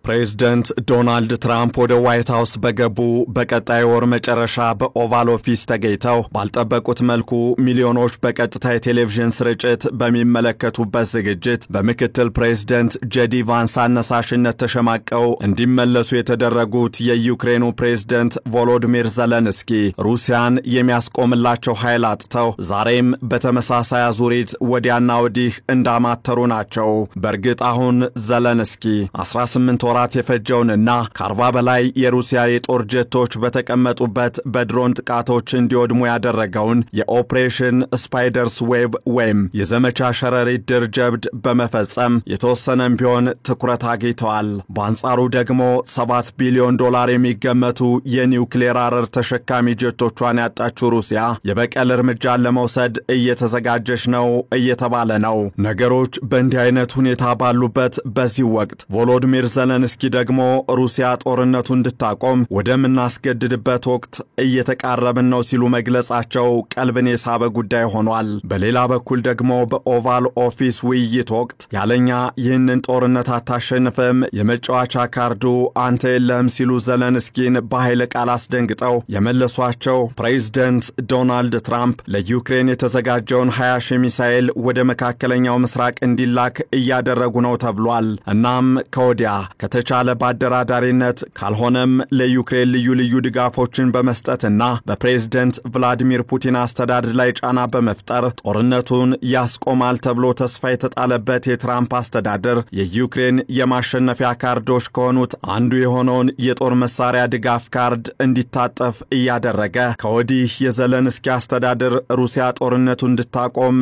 ፕሬዝዳንት ዶናልድ ትራምፕ ወደ ዋይት ሃውስ በገቡ በቀጣይ ወር መጨረሻ በኦቫል ኦፊስ ተገኝተው ባልጠበቁት መልኩ ሚሊዮኖች በቀጥታ የቴሌቪዥን ስርጭት በሚመለከቱበት ዝግጅት በምክትል ፕሬዝዳንት ጄዲ ቫንስ አነሳሽነት ተሸማቀው እንዲመለሱ የተደረጉት የዩክሬኑ ፕሬዝዳንት ቮሎዲሚር ዘለንስኪ ሩሲያን የሚያስቆምላቸው ኃይል አጥተው ዛሬም በተመሳሳይ አዙሪት ወዲያና ወዲህ እንዳማተሩ ናቸው። በእርግጥ አሁን ዘለንስኪ 18 ወራት የፈጀውንና ከ40 በላይ የሩሲያ የጦር ጀቶች በተቀመጡበት በድሮን ጥቃቶች እንዲወድሙ ያደረገውን የኦፕሬሽን ስፓይደርስ ዌብ ወይም የዘመቻ ሸረሪት ድር ጀብድ በመፈጸም የተወሰነም ቢሆን ትኩረት አግኝተዋል። በአንጻሩ ደግሞ $7 ቢሊዮን የሚገመቱ የኒውክሌር አረር ተሸካሚ ጀቶቿን ያጣችው ሩሲያ የበቀል እርምጃን ለመውሰድ እየተዘጋጀች ነው እየተባለ ነው። ነገሮች በእንዲህ አይነት ሁኔታ ባሉበት በዚህ ወቅት ቮሎዲሚር ዘለንስኪ ደግሞ ሩሲያ ጦርነቱን እንድታቆም ወደምናስገድድበት ወቅት እየተቃረብን ነው ሲሉ መግለጻቸው ቀልብን የሳበ ጉዳይ ሆኗል። በሌላ በኩል ደግሞ በኦቫል ኦፊስ ውይይት ወቅት ያለኛ ይህንን ጦርነት አታሸንፍም፣ የመጫወቻ ካርዱ አንተ የለህም ሲሉ ዘለንስኪን በኃይለ ቃል አስደንግጠው የመለሷቸው ፕሬዝዳንት ዶናልድ ትራምፕ ለዩክሬን የተዘጋጀውን 20,000 ሚሳኤል ወደ መካከለኛው ምስራቅ እንዲላክ እያደረጉ ነው ተብሏል። እናም ከወዲያ ከተቻለ ባደራዳሪነት ካልሆነም ለዩክሬን ልዩ ድጋፎችን በመስጠትና በፕሬዝዳንት ቭላዲሚር ፑቲን አስተዳደር ላይ ጫና በመፍጠር ጦርነቱን ያስቆማል ተብሎ ተስፋ የተጣለበት የትራምፕ አስተዳደር የዩክሬን የማሸነፊያ ካርዶች ከሆኑት አንዱ የሆነውን የጦር መሳሪያ ድጋፍ ካርድ እንዲታጠፍ እያደረገ ከወዲህ የዘለንስኪ አስተዳደር ሩሲያ ጦርነቱን እንድታቆም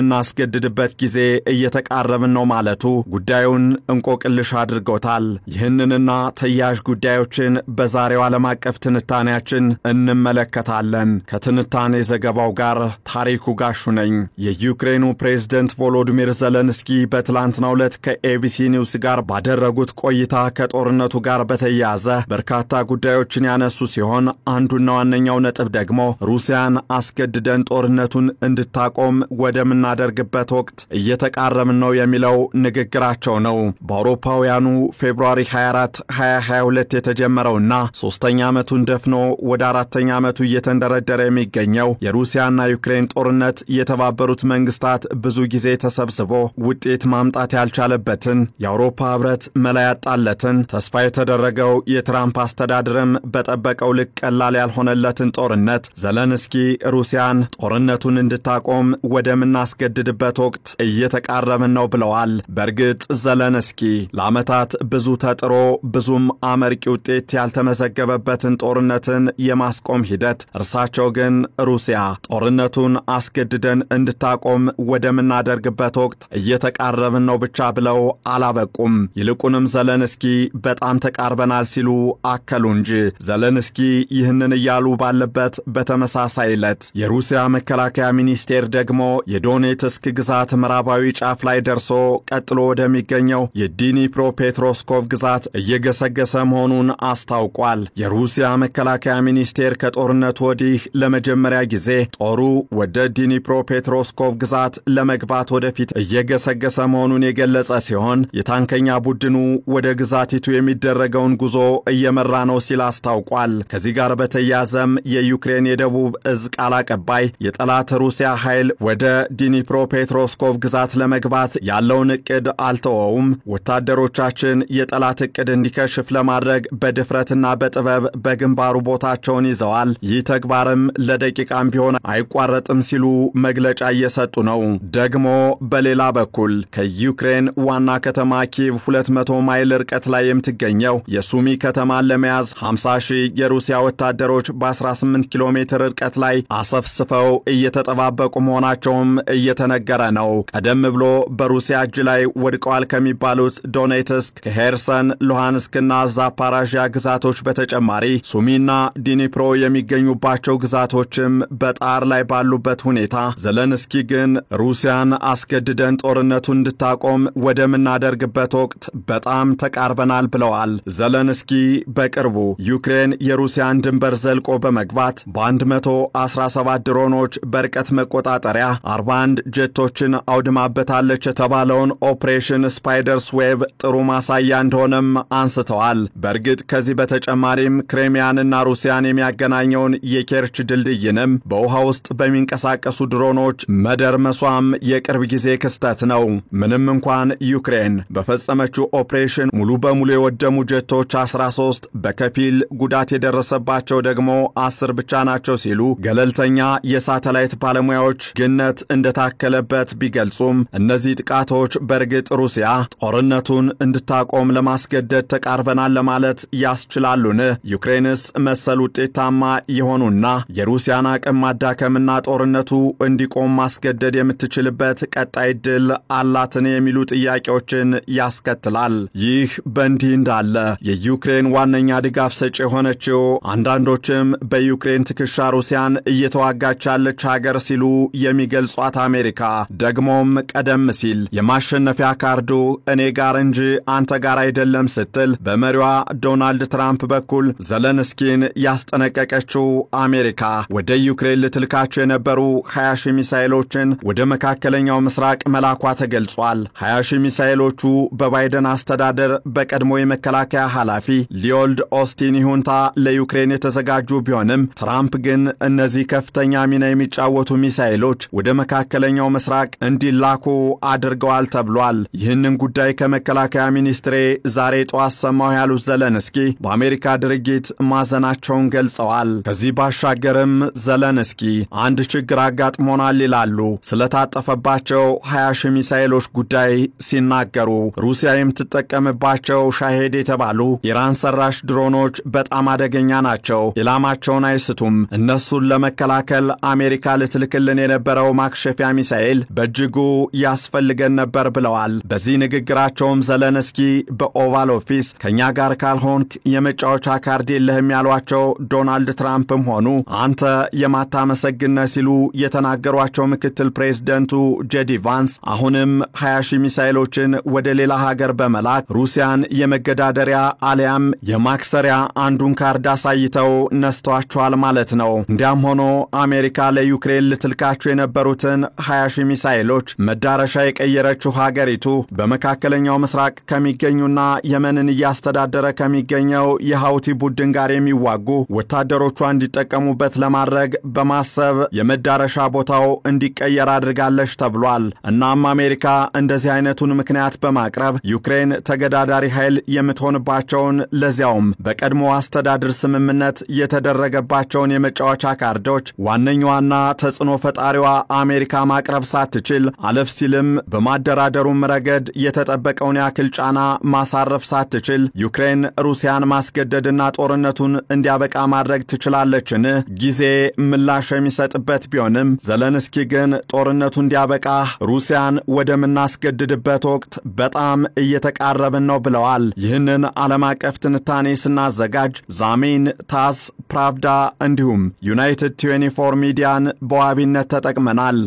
ወደምናስገድድበት ጊዜ እየተቃረብን ነው ማለቱ ጉዳዩን እንቆቅልሽ አድርጎታል። ይህንንና ተያያዥ ጉዳዮችን በዛሬው ዓለም አቀፍ ትንታኔያችን እንመለከታለን። ከትንታኔ ዘገባው ጋር ታሪኩ ጋሹ ነኝ። የዩክሬኑ ፕሬዝዳንት ቮሎዲሚር ዘለንስኪ በትላንትናው ዕለት ከኤቢሲ ኒውስ ጋር ባደረጉት ቆይታ ከጦርነቱ ጋር በተያያዘ በርካታ ጉዳዮችን ያነሱ ሲሆን አንዱና ዋነኛው ነጥብ ደግሞ ሩሲያን አስገድደን ጦርነቱን እንድታቆም ወደምናደርግበት ወቅት እየተቃረብን ነው የሚለው ንግግራቸው ነው። በአውሮፓውያኑ ፌብሩዋሪ 24 2022 የተጀመረውና 3ኛ ዓመቱን ደፍኖ ወደ 4ኛ ዓመቱ እየተንደረደረ የሚገኘው የሩሲያና ዩክሬን ጦርነት የተባበሩት መንግስታት ብዙ ጊዜ ተሰብስቦ ውጤት ማምጣት ያልቻለበትን የአውሮፓ ህብረት መላ ያጣለትን ተስፋ የተደረገው የትራምፕ አስተዳደርም በጠበቀው ልክ ቀላል ያልሆነለትን ጦርነት ዘለንስኪ ሩሲያን ጦርነቱን እንድታቆም ወደምናስገድድበት ወቅት እየተቃረብን ነው ብለዋል። በእርግጥ ዘለንስኪ ለዓመታት ብዙ ተጥሮ ብዙም አመርቂ ውጤት ያልተመዘገበበትን ጦርነትን የማስቆም ሂደት እርሳቸው ግን ሩሲያ ጦርነቱን አስገድደን እንድታቆም ወደምናደርግበት ወቅት እየተቃረብን ነው ብቻ ብለው አላበቁም። ይልቁንም ዘለንስኪ በጣም ተቃርበናል ሲሉ አከሉ እንጂ። ዘለንስኪ ይህንን እያሉ ባለበት በተመሳሳይ ዕለት የሩሲያ መከላከያ ሚኒስቴር ደግሞ የዶኔትስክ ግዛት ምዕራባዊ ጫፍ ላይ ደርሶ ቀጥሎ ወደሚገኘው የዲኒፕሮፔትሮቭስክ ግዛት እየገሰገሰ መሆኑን አስታውቋል። የሩሲያ መከላከያ ሚኒስቴር ከጦርነቱ ወዲህ ለመጀመሪያ ጊዜ ጦሩ ወደ ዲኒፕሮፔትሮቭስክ ግዛት ለመግባት ወደፊት እየገሰገሰ መሆኑን የገለጸ ሲሆን የታንከኛ ቡድኑ ወደ ግዛቲቱ የሚደረገውን ጉዞ እየመራ ነው ሲል አስታውቋል። ከዚህ ጋር በተያያዘም የዩክሬን የደቡብ እዝ ቃል አቀባይ የጠላት ሩሲያ ኃይል ወደ ዲኒፕሮፔትሮቭስክ ግዛት ለመግባት ያለውን እቅድ አልተወውም፣ ወታደሮቻችን የጠላት እቅድ እንዲከሽፍ ለማድረግ በድፍረትና በጥበብ በግንባሩ ቦታቸውን ይዘዋል፣ ይህ ተግባርም ለደቂቃም ቢሆን አይቋረጥም ሲሉ መግለጫ እየሰጡ ነው። ደግሞ በሌላ በኩል ከዩክሬን ዋና ከተማ ኪቭ 200 ማይል ርቀት ላይ የምትገኘው የሱሚ ከተማን ለመያዝ 50,000 የሩሲያ ወታደሮች በ18 ኪሎ ሜትር ርቀት ላይ አሰፍስፈው እየተጠባበቁ መሆናቸውም እየተነገረ ነው። ቀደም ብሎ በሩሲያ እጅ ላይ ወድቀዋል ከሚባሉት ዶኔትስክ፣ ሄርሰን፣ ሉሃንስክና ዛፓራዥያ ግዛቶች በተጨማሪ ሱሚና ዲኒፕሮ የሚገኙባቸው ግዛቶችም በጣር ላይ ባሉበት ሁኔታ ዘለንስኪ ግን ሩሲያን አስገድደን ጦርነቱን እንድታቆም ወደምናደርግበት ወቅት በጣም ተቃርበናል ብለዋል። ዘለንስኪ በቅርቡ ዩክሬን የሩሲያን ድንበር ዘልቆ በመግባት በ117 ድሮኖች በርቀት መቆጣጠሪያ 41 ጀቶችን አውድማበታለች የተባለውን ኦፕሬሽን ስፓይደርስ ዌብ ጥሩ ማሳያ እንደሆነም አንስተዋል። በእርግጥ ከዚህ በተጨማሪም ክሬሚያንና ሩሲያን የሚያገናኘውን የኬርች ድልድይንም በውሃ ውስጥ በሚንቀሳቀሱ ድሮኖች መደርመሷም የቅርብ ጊዜ ክስተት ነው። ምንም እንኳን ዩክሬን በፈጸመችው ኦፕሬሽን ሙሉ በሙሉ የወደሙ ጀቶች 13 በከፊል ጉዳት የደረሰባቸው ደግሞ 10 ብቻ ናቸው ሲሉ ገለልተኛ የሳተላይት ባለሙያዎች ግነት እንደታከለበት ቢገልጹም እነዚህ ጥቃቶች በእርግጥ ሩሲያ ጦርነቱን እንድታቆም ለማስገደድ ተቃርበናል ለማለት ያስችላሉን? ዩክሬንስ መሰል ውጤታማ የሆኑና የሩሲያን አቅም ማዳከምና ጦርነቱ እንዲቆም ማስገደድ የምትችልበት ቀጣይ ድል አላትን የሚሉ ጥያቄዎችን ያስከትላል። ይህ በእንዲህ እንዳለ የዩክሬን ዋነኛ ድጋፍ ሰጪ የሆነችው አንዳንዶችም በዩክሬን ትከሻ ሩሲያን እየተዋጋች ያለች ሀገር ሲሉ የሚገልጿት አሜሪካ ደግሞም ቀደም ሲል የማሸነፊያ ካርዱ እኔ ጋር እንጂ አንተ ጋር አይደለም ስትል በመሪዋ ዶናልድ ትራምፕ በኩል ዘለንስኪን ያስጠነቀቀችው አሜሪካ ወደ ዩክሬን ልትልካቸው የነበሩ 20,000 ሚሳኤሎችን ወደ መካከለኛው ምስራቅ መላኳ ተገልጿል። 20,000 ሚሳኤሎቹ በባይደን አስተዳደር በቀድሞ የመከላከያ ኃላፊ ሊዮልድ ኦስቲን ይሁንታ ለዩክሬን የተዘጋጁ ቢሆንም ትራምፕ ግን እነዚህ ከፍተኛ ሚና የሚጫወቱ ሚሳኤሎች ወደ መካከለኛው ምስራቅ እንዲላኩ አድርገዋል ተብሏል። ይህንን ጉዳይ ከመከላከያ ሚኒስትሬ ዛሬ ጠዋት ሰማሁ ያሉት ዘለንስኪ በአሜሪካ ድርጊት ማዘናቸውን ገልጸዋል። ከዚህ ባሻገርም ዘለንስኪ አንድ ችግር አጋጥሞናል ይላሉ። ስለታጠፈባቸው 20,000 ሚሳኤሎች ጉዳይ ሲናገሩ ሩሲያ የምትጠቀምባቸው ሻሄድ የተባሉ ኢራን ሰራሽ ድሮኖች በጣም አደገኛ ናቸው፣ ኢላማቸውን አይስቱም። እነሱን ለመከላከል አሜሪካ ልትልክልን የነበረው ማክሸፊያ ሚሳኤል በእጅጉ ያስፈልገን ነበር ብለዋል። በዚህ ንግግራቸውም ዘለንስኪ በኦቫል ኦፊስ ከኛ ጋር ካልሆንክ የመጫወቻ ካርድ የለህም ያሏቸው ዶናልድ ትራምፕም ሆኑ አንተ የማታመሰግነ ሲሉ የተናገሯቸው ምክትል ፕሬዝደንቱ ጄዲ ቫንስ አሁንም 20,000 ሚሳኤሎችን ወደ ሌላ ሀገር በመላክ ሩሲያን የመገዳደሪያ አሊያም የማክሰሪያ አንዱን ካርድ አሳይተው ነስተዋቸዋል ማለት ነው። እንዲያም ሆኖ አሜሪካ ለዩክሬን ልትልካቸው የነበሩትን 20,000 ሚሳኤሎች መዳረሻ የቀየረችው ሀገሪቱ በመካከለኛው ምስራቅ ከሚገኙና የመንን እያስተዳደረ ከሚገኘው የሃውቲ ቡድን ጋር የሚዋጉ ወታደሮቿ እንዲጠቀሙበት ለማድረግ በማሰብ የመዳረሻ ቦታው እንዲቀየር አድርጋለች ተብሏል። እናም አሜሪካ እንደዚህ አይነቱን ምክንያት በማቅረብ ዩክሬን ተገዳዳሪ ኃይል የምትሆንባቸውን ለዚያውም በቀድሞ አስተዳደር ስምምነት የተደረገባቸውን የመጫወቻ ካርዶች ዋነኛዋና ተጽዕኖ ፈጣሪዋ አሜሪካ ማቅረብ ሳትችል አለፍ ሲልም በማደራደሩም ረገድ የተጠበቀውን ያክል ጫና ማሳረፍ ሳትችል ዩክሬን ሩሲያን ማስገደድና ጦርነቱን እንዲያበቃ ማድረግ ትችላለችን? ጊዜ ምላሽ የሚሰጥበት ቢሆንም ዘለንስኪ ግን ጦርነቱ እንዲያበቃ ሩሲያን ወደምናስገድድበት ወቅት በጣም እየተቃረብን ነው ብለዋል። ይህንን ዓለም አቀፍ ትንታኔ ስናዘጋጅ ዛሜን፣ ታስ፣ ፕራቭዳ እንዲሁም ዩናይትድ 24 ሚዲያን በዋቢነት ተጠቅመናል።